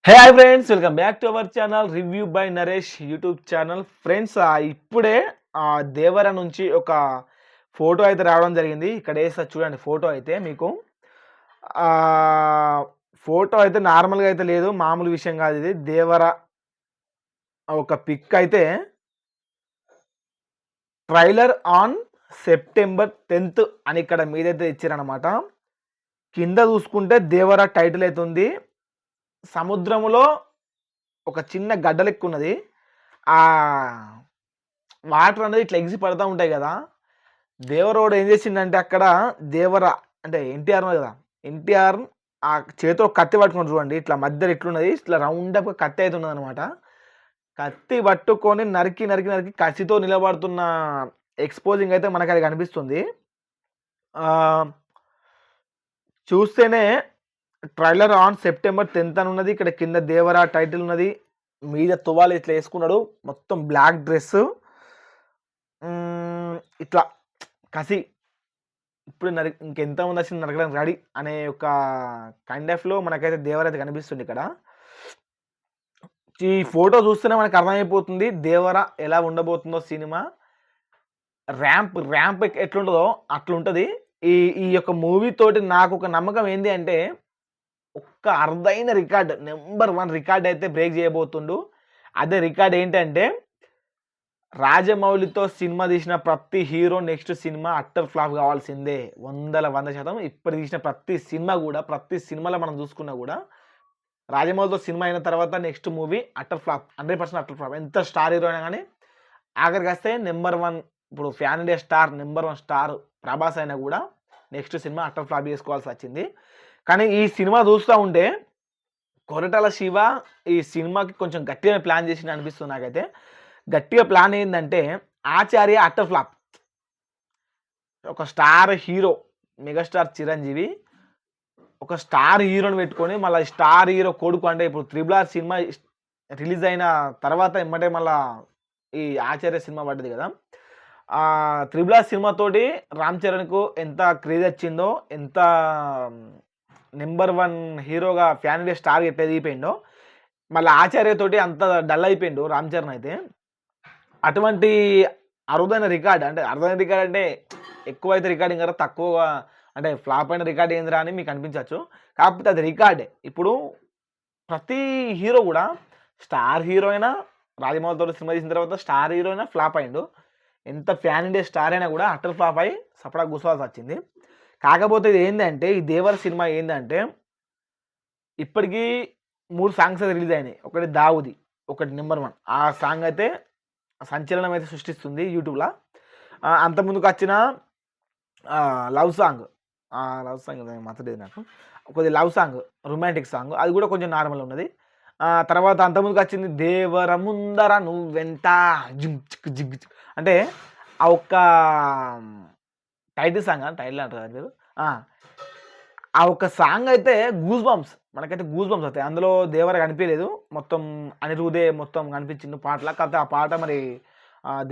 Hey hi friends, welcome back to our channel review by Naresh YouTube channel. Friends, ఇప్పుడే దేవర నుంచి ఒక photo అయితే రావడం జరిగింది. ఇక్కడ వేస్తా చూడండి. ఫోటో అయితే మీకు ఫోటో అయితే నార్మల్గా అయితే లేదు, మామూలు విషయం కాదు. ఇది దేవర ఒక పిక్ అయితే ట్రైలర్ ఆన్ సెప్టెంబర్ 10th అని ఇక్కడ మీదైతే ఇచ్చారనమాట. కింద చూసుకుంటే దేవర టైటిల్ అయితే ఉంది. సముద్రములో ఒక చిన్న గడ్డ లెక్క ఉన్నది. ఆ వాటర్ అనేది ఇట్లా ఎగిసి పడతా ఉంటాయి కదా. దేవరోడు ఏం చేసిండంటే అక్కడ దేవర అంటే ఎన్టీఆర్ ఉన్నది కదా, ఎన్టీఆర్ ఆ చేతిలో కత్తి పట్టుకొని చూడండి. ఇట్లా మధ్యలో ఎట్లున్నది, ఇట్లా రౌండ్ అప్ కత్తి అయితే ఉన్నది అనమాట. కత్తి పట్టుకొని నరికి నరికి నరికి కత్తితో నిలబడుతున్న ఎక్స్పోజింగ్ అయితే మనకు అది కనిపిస్తుంది. చూస్తేనే ట్రైలర్ ఆన్ సెప్టెంబర్ 10th అని ఉన్నది. ఇక్కడ కింద దేవరా టైటిల్ ఉన్నది. మీద తువాలు ఇట్లా వేసుకున్నాడు, మొత్తం బ్లాక్ డ్రెస్. ఇట్లా కసి ఇప్పుడు ఇంకెంతమంది వచ్చింది నరకడానికి రెడీ అనే ఒక కైండ్ ఆఫ్లో మనకైతే దేవర అయితే కనిపిస్తుంది ఇక్కడ. ఈ ఫోటో చూస్తేనే మనకు అర్థమైపోతుంది దేవర ఎలా ఉండబోతుందో సినిమా. ర్యాంప్ ఎట్లుంటుందో అట్లుంటుంది. ఈ ఈ యొక్క మూవీ తోటి నాకు ఒక నమ్మకం ఏంది అంటే, ఒక్క అరుదైన రికార్డ్, నెంబర్ 1 రికార్డ్ అయితే బ్రేక్ చేయబోతుండు. అదే రికార్డ్ ఏంటంటే, రాజమౌళితో సినిమా తీసిన ప్రతి hero next cinema utter flop కావాల్సిందే. 100% ఇప్పుడు తీసిన ప్రతి సినిమా కూడా, ప్రతి సినిమాలో మనం చూసుకున్నా కూడా, రాజమౌళితో సినిమా అయిన తర్వాత next movie utter flop, 100% utter flop. ఎంత స్టార్ హీరో అయినా కానీ ఆఖరికి వస్తే నెంబర్ 1, ఇప్పుడు fan India star number 1 star Prabhas అయినా కూడా నెక్స్ట్ సినిమా అట్టర్ ఫ్లాప్ చేసుకోవాల్సి వచ్చింది. కానీ ఈ సినిమా చూస్తూ ఉంటే కొరటాల శివ ఈ సినిమాకి కొంచెం గట్టిగా ప్లాన్ చేసి అనిపిస్తుంది నాకైతే. గట్టిగా ప్లాన్ ఏంటంటే, ఆచార్య అట్టర్ ఫ్లాప్. ఒక స్టార్ హీరో, మెగాస్టార్ చిరంజీవి ఒక స్టార్ హీరోని పెట్టుకొని మళ్ళీ స్టార్ హీరో కొడుకు అంటే ఇప్పుడు త్రిబుల్ ఆర్ సినిమా రిలీజ్ అయిన తర్వాత ఎమ్మటే మళ్ళా ఈ ఆచార్య సినిమా పడ్డది కదా. త్రిబుల్ ఆర్ సినిమాతోటి రామ్ చరణ్కు ఎంత క్రేజ్ వచ్చిందో, ఎంత నెంబర్ 1 హీరోగా ఫ్యాన్ ఇండియా స్టార్ ఎట్లా ఎదిగిపోయిండో, మళ్ళీ ఆచార్యతోటి అంత డల్ అయిపోయిండు రామ్ చరణ్ అయితే. అటువంటి అరుదైన రికార్డ్ అంటే ఎక్కువైతే రికార్డింగ్ కదా, తక్కువగా అంటే ఫ్లాప్ అయిన రికార్డ్ ఏందిరా అని మీకు అనిపించవచ్చు. కాకపోతే అది రికార్డే. ఇప్పుడు ప్రతి హీరో కూడా, స్టార్ హీరో అయినా రాజమౌళితో సినిమా తీసిన తర్వాత స్టార్ హీరో అయినా ఫ్లాప్ అయిండు. ఎంత ఫ్యాన్ ఇండియా స్టార్ అయినా కూడా అటర్ ఫ్లాప్ అయ్యి సపడా కూర్చోవాల్సి వచ్చింది. కాకపోతే ఇది ఏంటంటే, ఈ దేవర సినిమా ఏంటంటే, ఇప్పటికీ 3 సాంగ్స్ అయితే రిలీజ్ అయినాయి. ఒకటి దావుది, ఒకటి నెంబర్ 1. ఆ సాంగ్ అయితే సంచలనం అయితే సృష్టిస్తుంది యూట్యూబ్లో. అంతకుముందుకు వచ్చిన లవ్ సాంగ్, మతలేదు నాకు. కొద్దిగా లవ్ సాంగ్, రొమాంటిక్ సాంగ్, అది కూడా కొంచెం నార్మల్ ఉన్నది. తర్వాత అంతకుముందుకు వచ్చింది దేవర ముందర నువ్వెంత జిగ్ చిక్ జిగ్ చిక్ అంటే ఆ ఒక్క టైటిల్ సాంగ్, టైటిల్ అంటారు కదా మీరు. ఆ ఒక్క సాంగ్ అయితే గూస్ బంప్స్, మనకైతే గూస్ బంప్స్ వస్తాయి. అందులో దేవర కనిపించలేదు, మొత్తం అనిరుదే మొత్తం కనిపించింది పాటలా. కాకపోతే ఆ పాట మరి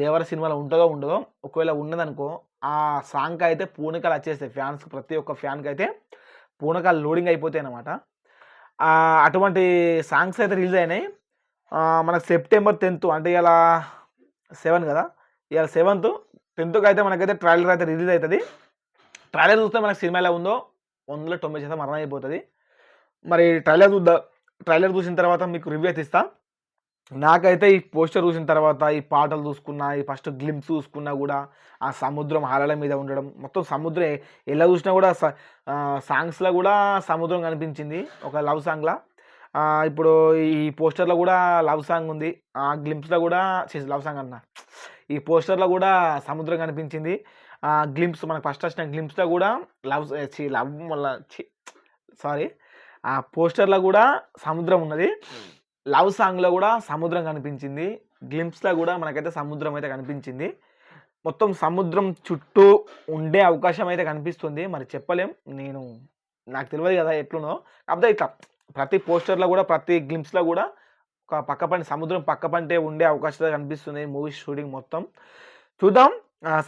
దేవర సినిమాలో ఉంటుందో ఉండదో. ఒకవేళ ఉన్నదనుకో ఆ సాంగ్కి అయితే పూనకాలు వచ్చేస్తాయి ఫ్యాన్స్, ప్రతి ఒక్క ఫ్యాన్కి అయితే పూనకాలు లోడింగ్ అయిపోతాయి అన్నమాట. అటువంటి సాంగ్స్ అయితే రిలీజ్ అయినాయి. మనకు సెప్టెంబర్ 10th అంటే ఇలా 7 కదా, ఇలా 7th 10th అయితే మనకైతే ట్రైలర్ అయితే రిలీజ్ అవుతుంది. ట్రైలర్ చూస్తే మనకు సినిమా ఎలా ఉందో 190% అర్థమైపోతుంది. మరి ట్రైలర్ చూసిన తర్వాత మీకు రివ్యూ అయితే ఇస్తా. నాకైతే ఈ పోస్టర్ చూసిన తర్వాత, ఈ పాటలు చూసుకున్నా, ఈ ఫస్ట్ గ్లింప్స్ చూసుకున్నా కూడా, ఆ సముద్రం అలల మీద ఉండడం, మొత్తం సముద్రం ఎలా చూసినా కూడా సాంగ్స్లో కూడా సముద్రం కనిపించింది ఒక లవ్ సాంగ్లా. ఇప్పుడు ఈ పోస్టర్లో కూడా లవ్ సాంగ్ ఉంది. ఆ గ్లింప్స్లో కూడా లవ్ సాంగ్ అన్న, ఈ పోస్టర్లో కూడా సముద్రం కనిపించింది. గ్లింప్స్ మనకు ఫస్ట్ వచ్చిన గ్లింప్స్లో కూడా లవ్ మళ్ళీ సారీ ఆ పోస్టర్లో కూడా సముద్రం ఉన్నది. లవ్ సాంగ్లో కూడా సముద్రం కనిపించింది. గ్లింప్స్లో కూడా మనకైతే సముద్రం అయితే కనిపించింది. మొత్తం సముద్రం చుట్టూ ఉండే అవకాశం అయితే కనిపిస్తుంది. మరి చెప్పలేం, నాకు తెలియదు కదా ఎట్లునో. కాకపోతే ఇట్లా ప్రతి పోస్టర్లో కూడా, ప్రతి గ్లింప్స్లో కూడా ఒక పక్క సముద్రం పక్క పంటే ఉండే అవకాశాలు కనిపిస్తుంది మూవీ షూటింగ్ మొత్తం. చూద్దాం.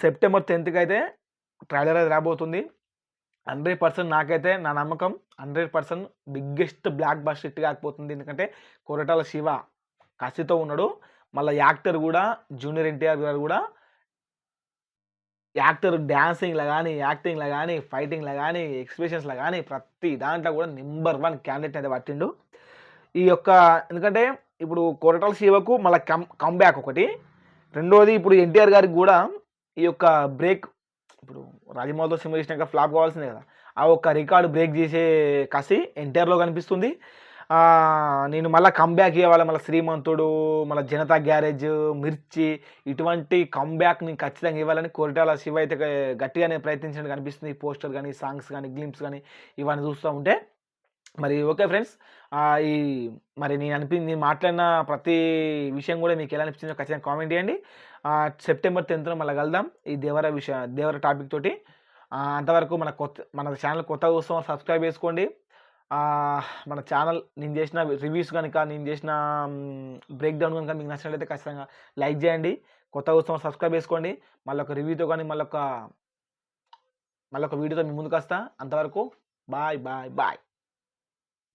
సెప్టెంబర్ 10th అయితే ట్రైలర్ అయితే రాబోతుంది. 100% నాకైతే నా నమ్మకం 100% బిగ్గెస్ట్ బ్లాక్ బస్టర్ హిట్ కాకపోతుంది. ఎందుకంటే కొరటాల శివ కసితో ఉన్నాడు. మళ్ళా యాక్టర్ గూడా జూనియర్ ఎన్టీఆర్ గారు గూడా యాక్టర్ డాన్సింగ్‌ల గాని, యాక్టింగ్‌ల గాని, ఫైటింగ్‌ల గాని, ఎక్స్‌ప్రెషన్స్‌ల గాని ప్రతి దాంట్లో గూడా నంబర్ 1 క్యాండిడేట్ అయితే పట్టిండు. ఈ యొక్క ఎందుకంటే ఇప్పుడు కొరటాల శివకు మళ్ళా కమ్‌బ్యాక్ ఒకటి. రెండోది ఇప్పుడు ఎన్టీఆర్ గారికి గూడా ఈ యొక్క బ్రేక్ ఇప్పుడు 'రాజమౌళితో' సినిమా చేసినాక ఫ్లాప్ కావాల్సిందే కదా! ఆ ఒక్క రికార్డ్ బ్రేక్ చేసే కసి ఎన్టీఆర్‌లో కనిపిస్తుంది. నేను మళ్ళా కమ్‌బ్యాక్ ఇవ్వాలి. మళ్ళా 'శ్రీమంతుడు', మళ్ళా 'జనతా గ్యారేజ్', 'మిర్చి' ఇటువంటి కమ్‌బ్యాక్‌ని ఖచ్చితంగా ఇవ్వాలని కొరటాల శివ అయితే గట్టిగానే ప్రయత్నించినట్టు కనిపిస్తుంది. పోస్టర్ గాని, సాంగ్స్ గాని, గ్లింప్స్ గాని ఇవన్నీ చూస్తా ఉంటే. మరి ఓకే ఫ్రెండ్స్. ఈ మరి నేను మాట్లాడిన ప్రతి విషయం కూడా మీకు ఎలా అనిపించిందో ఖచ్చితంగా కామెంట్ చేయండి. సెప్టెంబర్ 10థ్ మళ్ళా కలుద్దాం. ఈ దేవర టాపిక్ తోటి. అంతవరకు మన ఛానల్ కొత్తగా చూస్తాం సబ్స్క్రైబ్ చేసుకోండి. మన ఛానల్ నేను చేసిన రివ్యూస్ గనుక, నేను చేసిన బ్రేక్ డౌన్ గనుక మీకు నచ్చినట్లయితే ఖచ్చితంగా లైక్ చేయండి. కొత్తగా చూస్తాం సబ్స్క్రైబ్ చేసుకోండి. మళ్ళొక రివ్యూతో గాని, మళ్ళొక వీడియోతో మీ ముందుకొస్తా. అంతవరకు బాయ్.